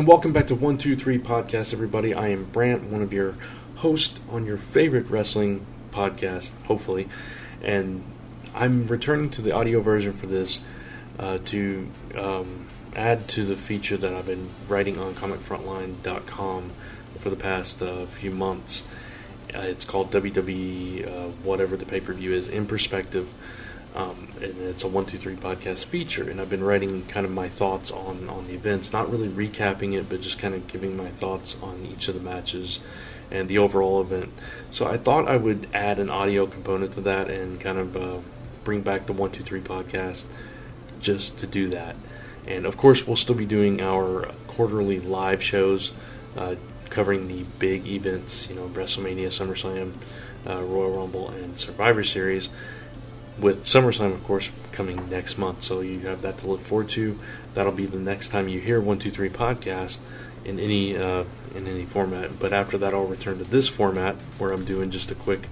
And welcome back to 123 Podcast, everybody. I am Brant, one of your hosts on your favorite wrestling podcast, hopefully. And I'm returning to the audio version for this to add to the feature that I've been writing on comicfrontline.com for the past few months. It's called WWE, whatever the pay-per-view is, in perspective. And it's a 123 podcast feature, and I've been writing kind of my thoughts on the events, not really recapping it, but just kind of giving my thoughts on each of the matches and the overall event. So I thought I would add an audio component to that and kind of bring back the 123 podcast just to do that. And of course, we'll still be doing our quarterly live shows covering the big events, WrestleMania, SummerSlam, Royal Rumble, and Survivor Series, with SummerSlam, of course, coming next month. So you have that to look forward to. That'll be the next time you hear 123 Podcast in any format. But after that, I'll return to this format where I'm doing just a quick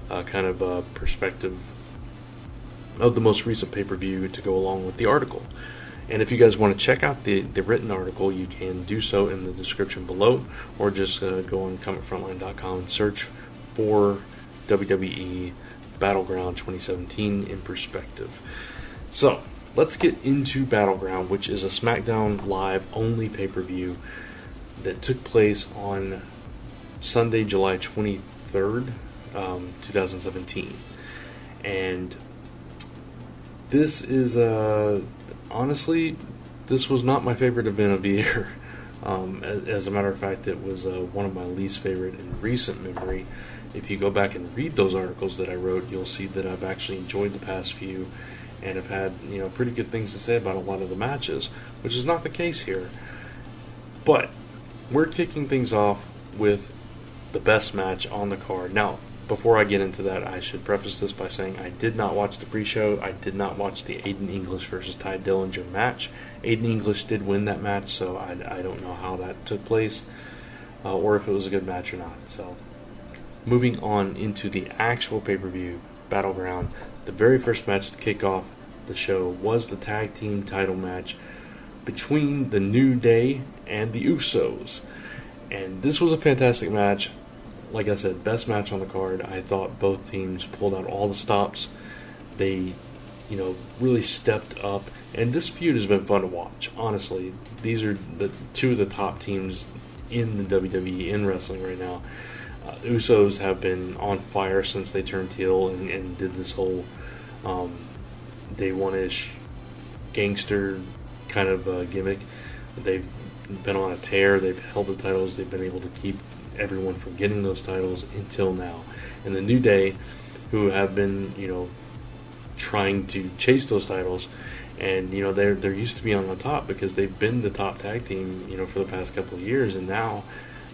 kind of perspective of the most recent pay-per-view to go along with the article. And if you guys want to check out the written article, you can do so in the description below, or just go on comicfrontline.com and search for WWE Battleground 2017 in perspective. So, let's get into Battleground, which is a SmackDown Live only pay-per-view that took place on Sunday, July 23rd, 2017. And this is, honestly, this was not my favorite event of the year. As a matter of fact, it was one of my least favorite in recent memory. If you go back and read those articles that I wrote, you'll see that I've actually enjoyed the past few and have had, pretty good things to say about a lot of the matches, which is not the case here. But we're kicking things off with the best match on the card. Now, before I get into that, I should preface this by saying I did not watch the pre-show. I did not watch the Aiden English versus Ty Dillinger match. Aiden English did win that match, so I don't know how that took place or if it was a good match or not. So, moving on into the actual pay-per-view, Battleground, the very first match to kick off the show was the tag team title match between the New Day and the Usos. And this was a fantastic match. Like I said, best match on the card. I thought both teams pulled out all the stops. They, really stepped up. And this feud has been fun to watch, honestly. These are the two of the top teams in the WWE in wrestling right now. The Usos have been on fire since they turned heel and did this whole day one-ish gangster kind of gimmick. They've been on a tear. They've held the titles. They've been able to keep everyone from getting those titles until now. And the New Day, who have been, trying to chase those titles, and they're used to be on the top because they've been the top tag team, for the past couple of years, and now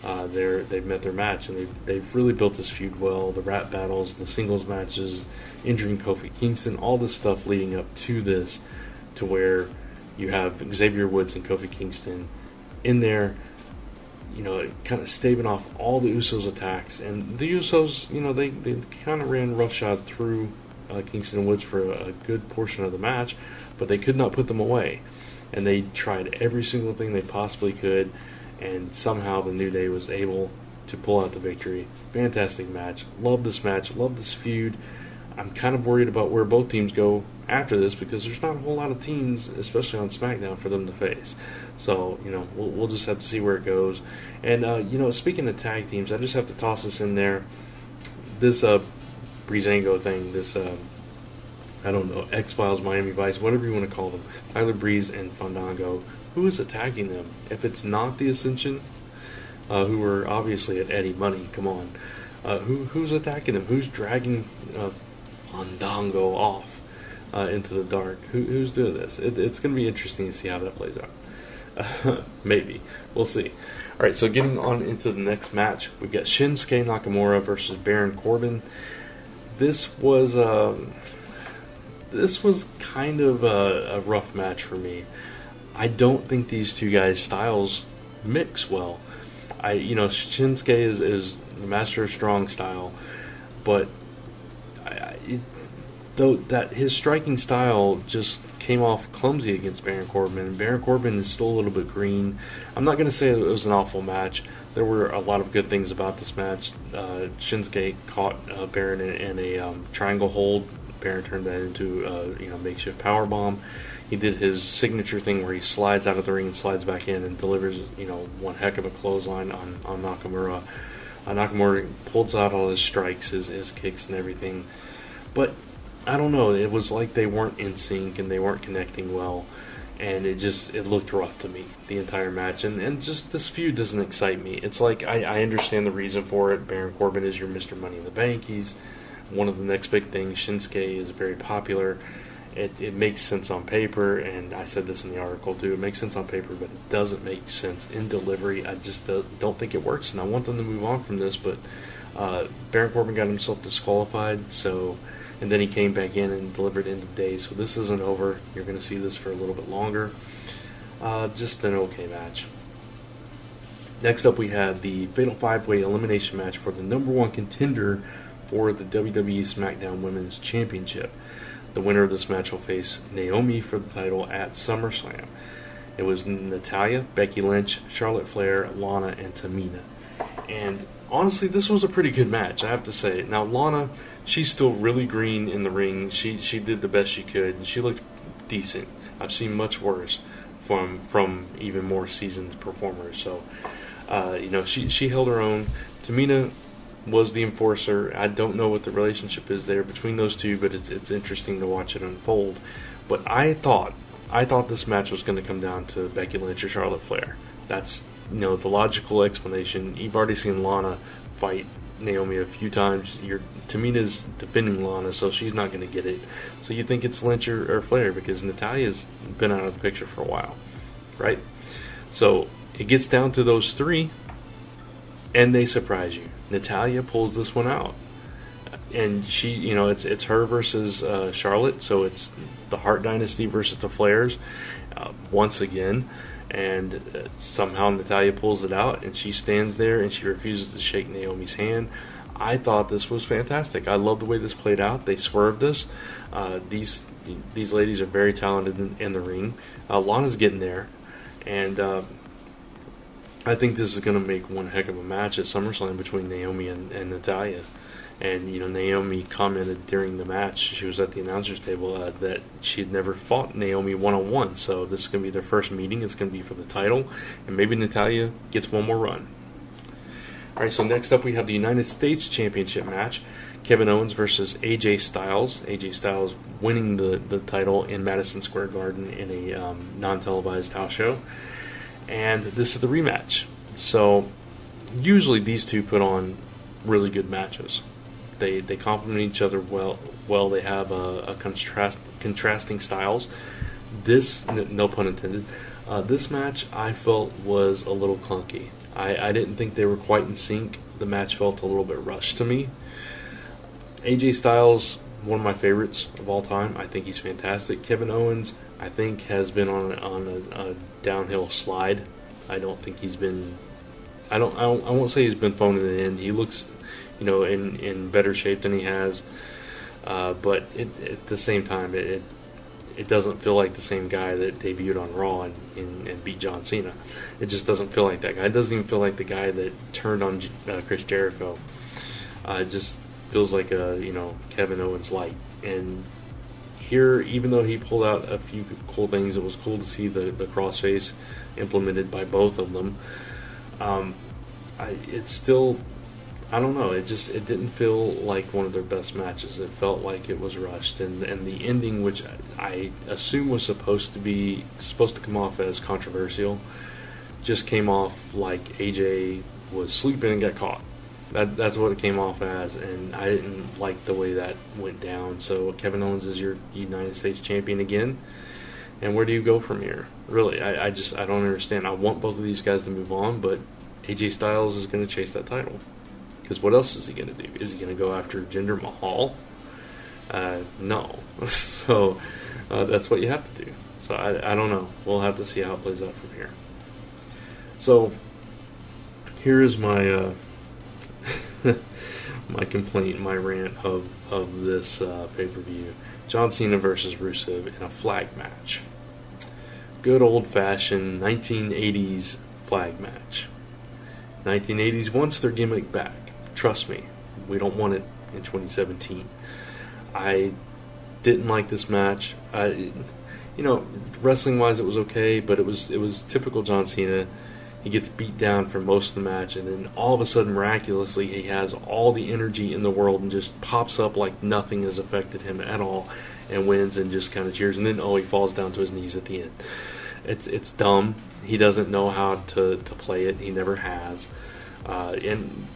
they've met their match, and they've really built this feud well. The rap battles, the singles matches, injuring Kofi Kingston, all this stuff leading up to this, to where you have Xavier Woods and Kofi Kingston in there, kind of staving off all the Usos' attacks. And the Usos, they kind of ran roughshod through Kingston and Woods for a good portion of the match, but they could not put them away. And they tried every single thing they possibly could, and somehow the New Day was able to pull out the victory. Fantastic match. Love this match. Love this feud. I'm kind of worried about where both teams go after this, because there's not a whole lot of teams, especially on SmackDown, for them to face. So, we'll just have to see where it goes. And, speaking of tag teams, I just have to toss this in there. This Breezango thing, this, I don't know, X-Files, Miami Vice, whatever you want to call them, Tyler Breeze and Fandango, who is attacking them? If it's not the Ascension, who are obviously at Eddie Money, come on. Who's attacking them? Who's dragging Fandango off into the dark? Who's doing this? It's going to be interesting to see how that plays out. Maybe. We'll see. Alright, so getting on into the next match, we've got Shinsuke Nakamura versus Baron Corbin. This was kind of a rough match for me. I don't think these two guys' styles mix well. Shinsuke is the master of strong style, but though that his striking style just came off clumsy against Baron Corbin. And Baron Corbin is still a little bit green. I'm not going to say it was an awful match. There were a lot of good things about this match. Shinsuke caught Baron in a triangle hold. Baron turned that into a makeshift power bomb. He did his signature thing where he slides out of the ring and slides back in and delivers one heck of a clothesline on Nakamura. Nakamura pulls out all his strikes, his kicks and everything. But I don't know, it was like they weren't in sync and they weren't connecting well, and it looked rough to me, the entire match, and just this feud doesn't excite me. It's like, I understand the reason for it. Baron Corbin is your Mr. Money in the Bank, he's one of the next big things. Shinsuke is very popular. It makes sense on paper, and I said this in the article too, it makes sense on paper, but it doesn't make sense in delivery. I just don't think it works, and I want them to move on from this, but Baron Corbin got himself disqualified, and then he came back in and delivered end of day, so this isn't over. You're going to see this for a little bit longer. Just an okay match. Next up, we had the Fatal 5-Way Elimination match for the number one contender for the WWE SmackDown Women's Championship. The winner of this match will face Naomi for the title at SummerSlam. It was Natalya, Becky Lynch, Charlotte Flair, Lana, and Tamina. And honestly, this was a pretty good match, I have to say. Now, Lana, she's still really green in the ring. She did the best she could, and she looked decent. I've seen much worse from even more seasoned performers. So, she held her own. Tamina was the enforcer. I don't know what the relationship is there between those two, but it's interesting to watch it unfold. But I thought this match was going to come down to Becky Lynch or Charlotte Flair. That's the logical explanation. You've already seen Lana fight Naomi a few times. Tamina's defending Lana, so she's not going to get it. So you think it's Lynch or Flair because Natalya's been out of the picture for a while, right? So it gets down to those three, and they surprise you. Natalya pulls this one out, and she, it's her versus Charlotte, so it's the Hart Dynasty versus the Flairs once again, and somehow Natalya pulls it out, and she stands there and she refuses to shake Naomi's hand. I thought this was fantastic. I love the way this played out. They swerved us. These ladies are very talented in the ring. Lana's getting there, and I think this is going to make one heck of a match at SummerSlam between Naomi and Natalya. And, Naomi commented during the match, she was at the announcer's table, that she had never fought Naomi one-on-one. So this is going to be their first meeting. It's going to be for the title. And maybe Natalya gets one more run. All right, so next up we have the United States Championship match. Kevin Owens versus AJ Styles. AJ Styles winning the title in Madison Square Garden in a non-televised house show. And this is the rematch. So usually these two put on really good matches. They complement each other well. They have a contrasting styles. This, no pun intended, this match I felt was a little clunky. I didn't think they were quite in sync. The match felt a little bit rushed to me. AJ Styles, one of my favorites of all time. I think he's fantastic. Kevin Owens, I think, has been on a downhill slide. I don't think he's been. I won't say he's been phoning it in. He looks, in better shape than he has. But at the same time, it doesn't feel like the same guy that debuted on Raw and beat John Cena. It just doesn't feel like that guy. It doesn't even feel like the guy that turned on Chris Jericho. It just feels like Kevin Owens light. And here, even though he pulled out a few cool things, it was cool to see the crossface implemented by both of them. It's still, I don't know, it didn't feel like one of their best matches. It felt like it was rushed, and the ending, which I assume was supposed to come off as controversial, just came off like AJ was sleeping and got caught. That's what it came off as, and I didn't like the way that went down. So Kevin Owens is your United States champion again, and where do you go from here? Really, I don't understand. I want both of these guys to move on, but AJ Styles is going to chase that title. Because what else is he going to do? Is he going to go after Jinder Mahal? No. So that's what you have to do. So I don't know. We'll have to see how it plays out from here. So here is my my complaint, my rant of this pay-per-view. John Cena versus Rusev in a flag match. Good old-fashioned 1980s flag match. 1980s wants their gimmick back. Trust me, we don't want it in 2017. I didn't like this match. Wrestling-wise, it was okay, but it was typical John Cena. He gets beat down for most of the match, and then all of a sudden, miraculously, he has all the energy in the world and just pops up like nothing has affected him at all, and wins and just kind of cheers. And then, he falls down to his knees at the end. It's dumb. He doesn't know how to play it. He never has. And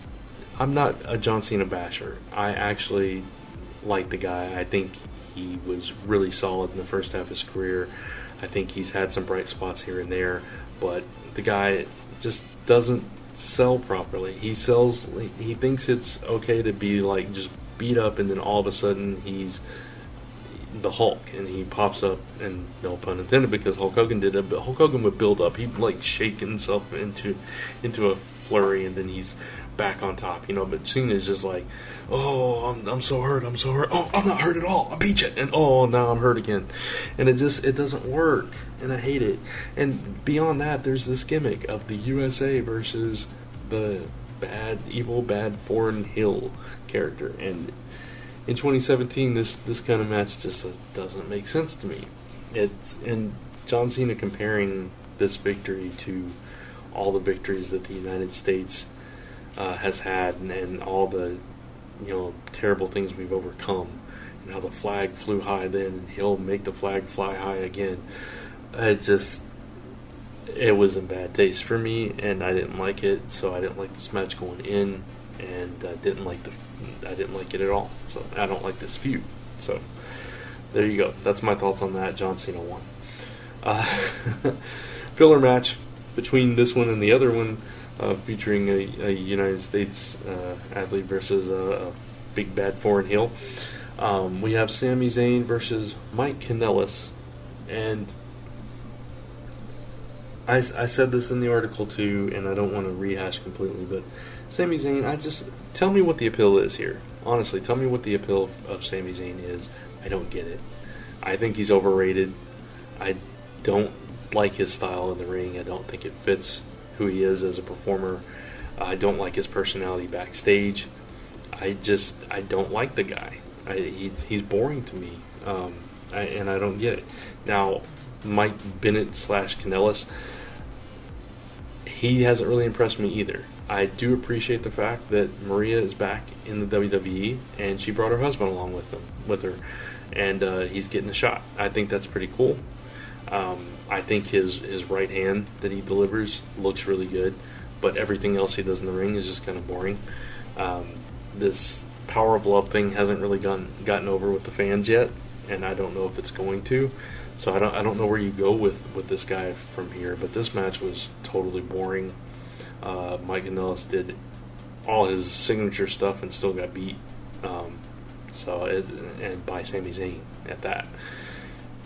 I'm not a John Cena basher. I actually like the guy. I think he was really solid in the first half of his career. I think he's had some bright spots here and there, but the guy just doesn't sell properly. He thinks it's okay to be like just beat up, and then all of a sudden he's the Hulk, and he pops up, and no pun intended, because Hulk Hogan did it, but Hulk Hogan would build up. He'd like shake himself into a flurry, and then he's back on top, but Cena is just like, I'm so hurt, oh, I'm not hurt at all, I beat you, and now I'm hurt again, and it doesn't work, and I hate it. And beyond that, there's this gimmick of the USA versus the evil bad foreign heel character, and in 2017, this kind of match just doesn't make sense to me. And John Cena comparing this victory to all the victories that the United States has had, and all the terrible things we've overcome, and how the flag flew high then, and he'll make the flag fly high again. It was in bad taste for me, and I didn't like it. So I didn't like this match going in, and I didn't like it at all. So I don't like this feud. So there you go. That's my thoughts on that. John Cena won. Filler match between this one and the other one, featuring a United States athlete versus a big bad foreign heel. We have Sami Zayn versus Mike Kanellis, and I said this in the article too, and I don't want to rehash completely, but Sami Zayn, tell me what the appeal is here. Honestly, tell me what the appeal of Sami Zayn is. I don't get it. I think he's overrated. I don't like his style in the ring. I don't think it fits who he is as a performer. I don't like his personality backstage. I don't like the guy. He's boring to me, and I don't get it. Now, Mike Bennett / Kanellis, he hasn't really impressed me either. I do appreciate the fact that Maria is back in the WWE, and she brought her husband along with her, and he's getting a shot. I think that's pretty cool. I think his right hand that he delivers looks really good, but everything else he does in the ring is just kind of boring. This Power of Love thing hasn't really gotten over with the fans yet, and I don't know if it's going to. So I don't know where you go with this guy from here, but this match was totally boring. Mike Kanellis did all his signature stuff and still got beat. And by Sami Zayn at that.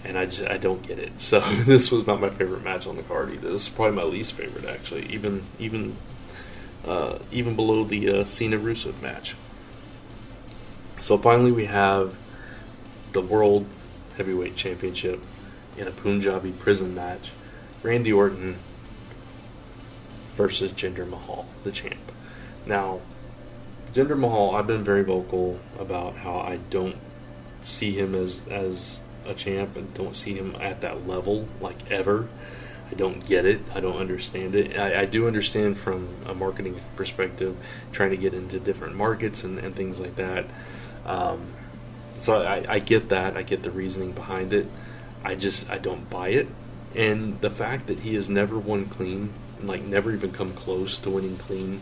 And I don't get it. So this was not my favorite match on the card either. This is probably my least favorite, actually, even below the Cena Rusev match. So finally, we have the World Heavyweight Championship in a Punjabi prison match. Randy Orton versus Jinder Mahal, the champ. Now, Jinder Mahal, I've been very vocal about how I don't see him as a champ, and don't see him at that level, like, ever. I don't get it. I don't understand it. I do understand from a marketing perspective, trying to get into different markets and things like that. So I get that. I get the reasoning behind it. I don't buy it. And the fact that he has never won clean, like never even come close to winning clean,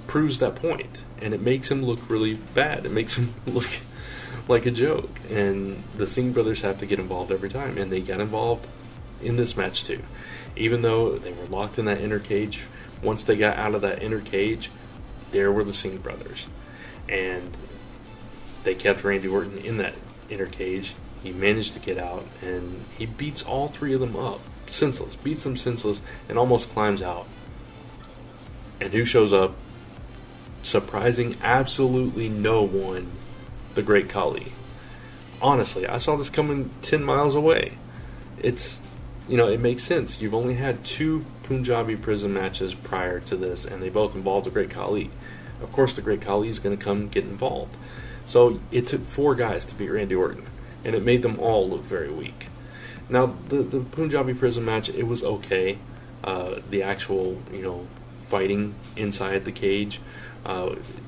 proves that point. And it makes him look really bad. It makes him look like a joke. And the Singh brothers have to get involved every time. And they got involved in this match too. Even though they were locked in that inner cage, once they got out of that inner cage, there were the Singh brothers. And they kept Randy Orton in that inner cage. He managed to get out, and he beats all three of them up. Senseless. Beats them senseless, and almost climbs out. And who shows up? Surprising absolutely no one, the Great Khali. honestly, I saw this coming 10 miles away. It's, it makes sense. You've only had 2 Punjabi prison matches prior to this, and they both involved the Great Khali. Of course, the Great Khali is going to come get involved. So it took 4 guys to beat Randy Orton, and it made them all look very weak. Now, the Punjabi prison match, it was okay. The actual, fighting inside the cage,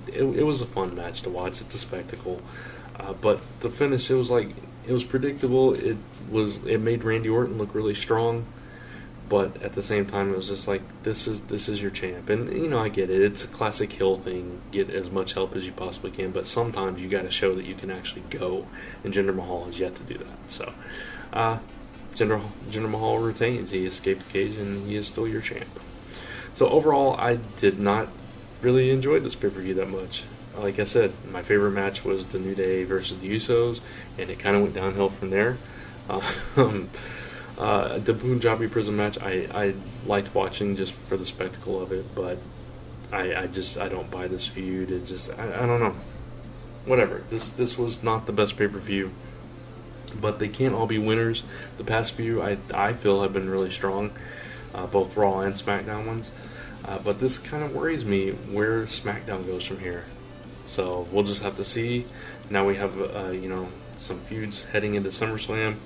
it was a fun match to watch. It's a spectacle. But the finish, it was predictable. It made Randy Orton look really strong, but at the same time, it was just like, this is your champ. And I get it. It's a classic heel thing. Get as much help as you possibly can, but sometimes you got to show that you can actually go. And Jinder Mahal has yet to do that. So, Jinder Mahal retains. He escaped the cage, and he is still your champ. So overall, I did not really enjoy this pay-per-view that much. Like I said, my favorite match was the New Day versus the Usos, and it kind of went downhill from there. The Punjabi prison match, I liked watching just for the spectacle of it, but I don't buy this feud. It's just, I don't know. Whatever. This was not the best pay-per-view, but they can't all be winners. The past few, I feel, have been really strong, both Raw and SmackDown ones. But this kind of worries me where SmackDown goes from here. So we'll just have to see. Now we have, some feuds heading into SummerSlam.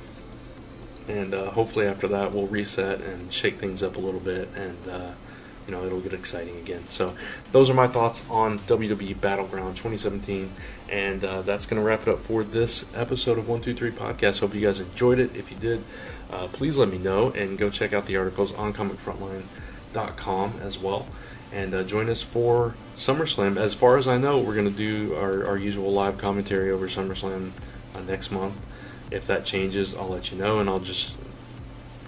And hopefully after that we'll reset and shake things up a little bit. And, it'll get exciting again. So those are my thoughts on WWE Battleground 2017. And that's going to wrap it up for this episode of 123 Podcast. Hope you guys enjoyed it. If you did, please let me know. And go check out the articles on comicfrontline.com as well. And join us for SummerSlam. As far as I know, we're going to do our usual live commentary over SummerSlam next month. If that changes, I'll let you know, and I'll just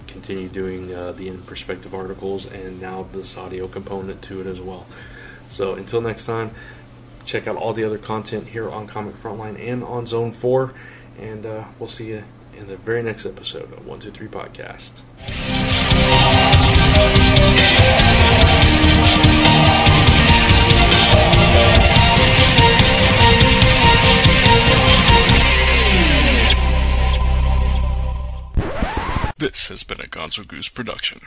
continue doing the in perspective articles and now this audio component to it as well. So until next time, check out all the other content here on Comic Frontline and on Zone 4, and we'll see you in the very next episode of 123 Podcast. This has been a Gonzo Goose production.